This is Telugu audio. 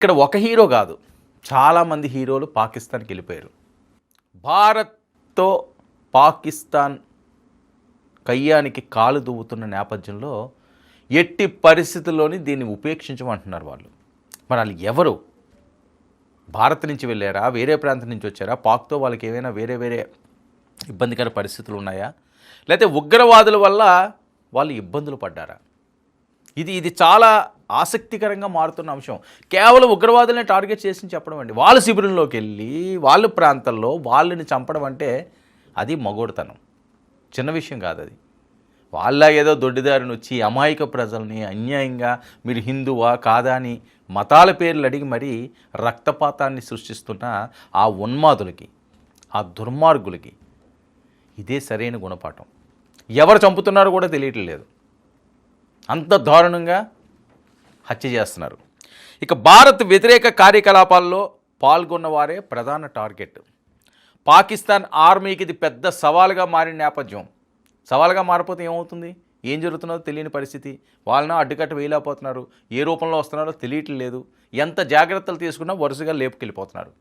ఇక్కడ ఒక హీరో కాదు, చాలామంది హీరోలు పాకిస్తాన్కి వెళ్ళిపోయారు. భారత్తో పాకిస్తాన్ కయ్యానికి కాలు దువ్వుతున్న నేపథ్యంలో ఎట్టి పరిస్థితుల్లోని దీన్ని ఉపేక్షించమంటున్నారు వాళ్ళు. మరి వాళ్ళు ఎవరు? భారత్ నుంచి వెళ్ళారా, వేరే ప్రాంతం నుంచి వచ్చారా, పాక్తో వాళ్ళకి ఏమైనా వేరే వేరే ఇబ్బందికర పరిస్థితులు ఉన్నాయా, లేకపోతే ఉగ్రవాదుల వల్ల వాళ్ళు ఇబ్బందులు పడ్డారా? ఇది చాలా ఆసక్తికరంగా మారుతున్న అంశం. కేవలం ఉగ్రవాదులని టార్గెట్ చేసి చెప్పడం అండి. వాళ్ళ శిబిరంలోకి వెళ్ళి వాళ్ళ ప్రాంతాల్లో వాళ్ళని చంపడం అంటే అది మగోడుతనం, చిన్న విషయం కాదు అది. వాళ్ళ ఏదో దొడ్డిదారిని వచ్చి అమాయక ప్రజల్ని అన్యాయంగా మీరు హిందువా కాదా అని మతాల పేర్లు అడిగి మరీ రక్తపాతాన్ని సృష్టిస్తున్న ఆ ఉన్మాదులకి, ఆ దుర్మార్గులకి ఇదే సరైన గుణపాఠం. ఎవరు చంపుతున్నారో కూడా తెలియట్లేదు, అంత దారుణంగా హత్య చేస్తున్నారు. ఇక భారత్ వ్యతిరేక కార్యకలాపాల్లో పాల్గొన్న వారే ప్రధాన టార్గెట్. పాకిస్తాన్ ఆర్మీకి ఇది పెద్ద సవాల్గా మారిన నేపథ్యం. సవాల్గా మారిపోతే ఏమవుతుంది, ఏం జరుగుతున్నదో తెలియని పరిస్థితి. వాళ్ళని అడ్డుకట్ట వేయలేకపోతున్నారు, ఏ రూపంలో వస్తున్నారో తెలియట్లేదు. ఎంత జాగ్రత్తలు తీసుకున్నా వరుసగా లేపుకెళ్ళిపోతున్నారు.